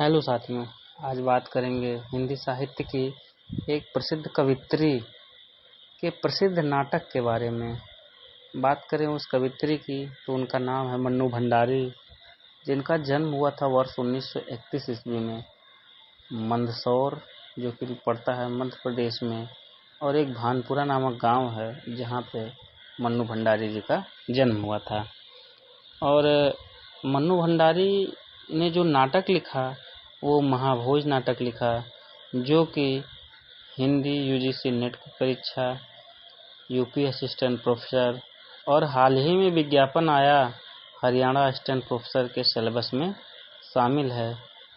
Hello साथियों, आज बात करेंगे हिंदी साहित्य की एक प्रसिद्ध कवियत्री के प्रसिद्ध नाटक के बारे में। बात करें उस कवियत्री की तो उनका नाम है मन्नू भंडारी, जिनका जन्म हुआ था वर्ष 1931 ईस्वी में मंदसौर, जो कि पड़ता है मध्य प्रदेश में, और एक भानपुरा नामक गांव है जहां पे मन्नू भंडारी जी का जन्म हुआ था। और मन्नू भंडारी ने जो नाटक लिखा वो महाभोज नाटक लिखा, जो कि हिंदी यूजीसी नेट की परीक्षा, यूपी असिस्टेंट प्रोफेसर और हाल ही में विज्ञापन आया हरियाणा असिस्टेंट प्रोफेसर के सिलेबस में शामिल है।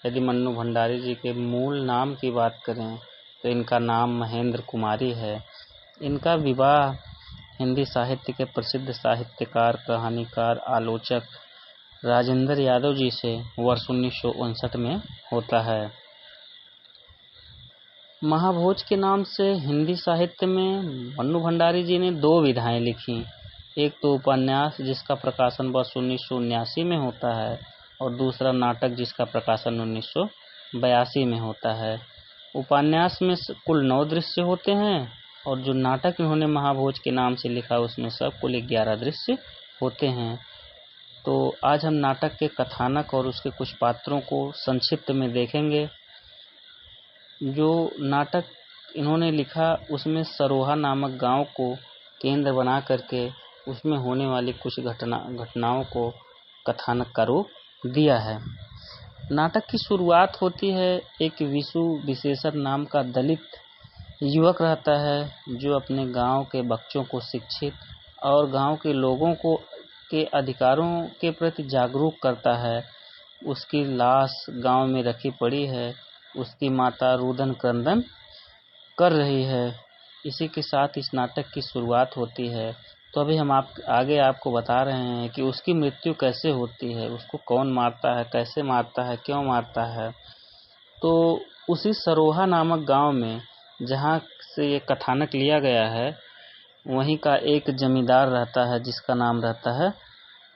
यदि मन्नू भंडारी जी के मूल नाम की बात करें तो इनका नाम महेंद्र कुमारी है। इनका विवाह हिंदी साहित्य के प्रसिद्ध साहित्यकार, कहानीकार, आलोचक राजेंद्र यादव जी से वर्ष 1959 में होता है। महाभोज के नाम से हिंदी साहित्य में मन्नू भंडारी जी ने दो विधाएं लिखी। एक तो उपन्यास जिसका प्रकाशन वर्ष 1979 में होता है, और दूसरा नाटक जिसका प्रकाशन 1982 में होता है। उपन्यास में कुल 9 दृश्य होते हैं, और जो नाटक इन्होंने महाभोज के नाम से लिखा उसमें सब कुल 11 दृश्य होते हैं। तो आज हम नाटक के कथानक और उसके कुछ पात्रों को संक्षिप्त में देखेंगे। जो नाटक इन्होंने लिखा उसमें सरोहा नामक गांव को केंद्र बना करके उसमें होने वाली कुछ घटनाओं को कथानक का रूप दिया है। नाटक की शुरुआत होती है, एक विशु विशेषण नाम का दलित युवक रहता है जो अपने गांव के बच्चों को शिक्षित और गांव के लोगों को के अधिकारों के प्रति जागरूक करता है। उसकी लाश गांव में रखी पड़ी है, उसकी माता रुदन क्रंदन कर रही है। इसी के साथ इस नाटक की शुरुआत होती है। तो अभी हम आगे आपको बता रहे हैं कि उसकी मृत्यु कैसे होती है, उसको कौन मारता है, कैसे मारता है, क्यों मारता है। तो उसी सरोहा नामक गांव में जहां से ये कथानक लिया गया है, वहीं का एक जमींदार रहता है जिसका नाम रहता है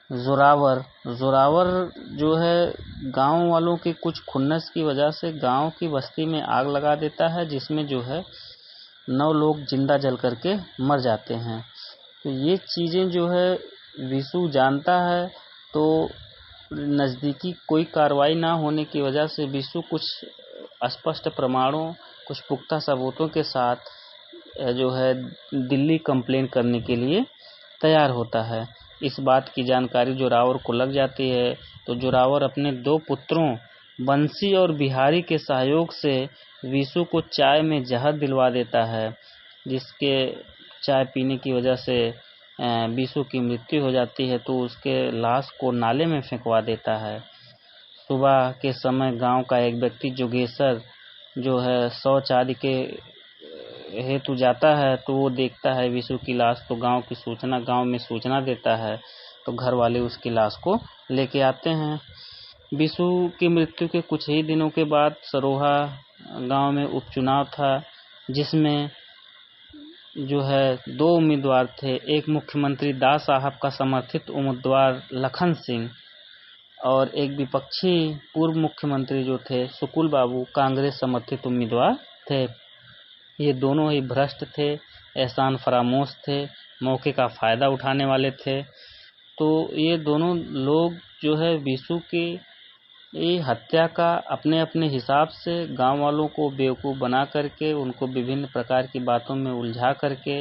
जोरावर। जोरावर जो है गांव वालों के कुछ खुन्नस की वजह से गांव की बस्ती में आग लगा देता है, जिसमें जो है 9 लोग जिंदा जल करके मर जाते हैं। तो ये चीज़ें जो है विशु जानता है, तो नज़दीकी कोई कार्रवाई ना होने की वजह से विशु कुछ स्पष्ट प्रमाणों, कुछ पुख्ता सबूतों के साथ जो है दिल्ली कंप्लेन करने के लिए तैयार होता है। इस बात की जानकारी जोरावर को लग जाती है, तो जोरावर अपने 2 पुत्रों बंसी और बिहारी के सहयोग से विशु को चाय में जहर दिलवा देता है, जिसके चाय पीने की वजह से विशु की मृत्यु हो जाती है। तो उसके लाश को नाले में फेंकवा देता है। सुबह के समय गांव का एक व्यक्ति जोगेश्वर जो है शौच आदि के हेतु जाता है, तो वो देखता है विशु की लाश, तो गांव में सूचना देता है। तो घर वाले उसकी लाश को लेके आते हैं। विशु की मृत्यु के कुछ ही दिनों के बाद सरोहा गांव में उपचुनाव था, जिसमें जो है 2 उम्मीदवार थे। एक मुख्यमंत्री दास साहब का समर्थित उम्मीदवार लखन सिंह, और एक विपक्षी पूर्व मुख्यमंत्री जो थे सुकुल बाबू, कांग्रेस समर्थित उम्मीदवार थे। ये दोनों ही भ्रष्ट थे, एहसान फरामोश थे, मौके का फ़ायदा उठाने वाले थे। तो ये दोनों लोग जो है विशु की ये हत्या का अपने अपने हिसाब से गांव वालों को बेवकूफ़ बना करके, उनको विभिन्न प्रकार की बातों में उलझा करके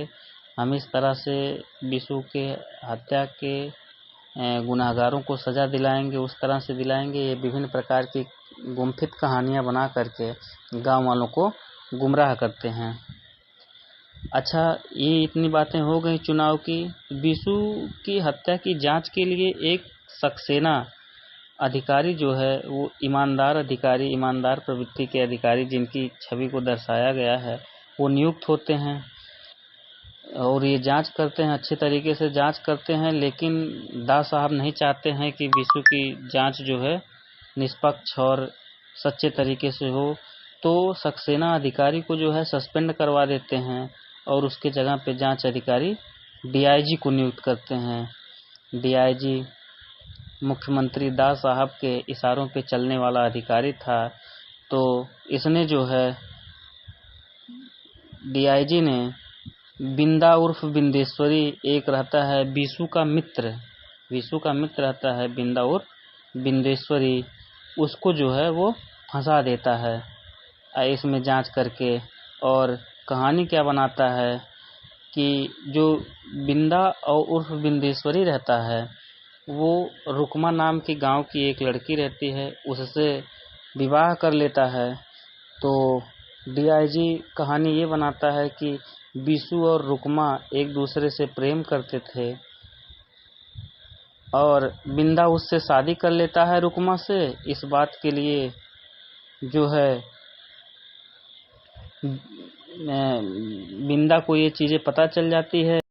हम इस तरह से विशु के हत्या के गुनहगारों को सज़ा दिलाएंगे, उस तरह से दिलाएंगे। ये विभिन्न प्रकार की गुम्फित कहानियाँ बना करके गांव वालों को गुमराह करते हैं। अच्छा, ये इतनी बातें हो गई चुनाव की। विशु की हत्या की जांच के लिए एक सक्सेना अधिकारी जो है, वो ईमानदार अधिकारी, ईमानदार प्रवृत्ति के अधिकारी जिनकी छवि को दर्शाया गया है, वो नियुक्त होते हैं और ये जांच करते हैं, अच्छे तरीके से जांच करते हैं। लेकिन दास साहब नहीं चाहते हैं कि विशु की जांच जो है निष्पक्ष और सच्चे तरीके से हो, तो सक्सेना अधिकारी को जो है सस्पेंड करवा देते हैं और उसके जगह पे जांच अधिकारी डीआईजी को नियुक्त करते हैं। डीआईजी मुख्यमंत्री दास साहब के इशारों पे चलने वाला अधिकारी था। तो इसने जो है डीआईजी ने बिंदा उर्फ बिंदेश्वरी, एक रहता है विशु का मित्र रहता है बिंदा उर्फ बिंदेश्वरी, उसको जो है वो फंसा देता है इसमें जांच करके। और कहानी क्या बनाता है कि जो बिंदा और उर्फ बिंदेश्वरी रहता है वो रुकमा नाम की गांव की एक लड़की रहती है, उससे विवाह कर लेता है। तो डीआईजी कहानी ये बनाता है कि विशु और रुकमा एक दूसरे से प्रेम करते थे और बिंदा उससे शादी कर लेता है रुकमा से। इस बात के लिए जो है बिंदा को ये चीजें पता चल जाती है।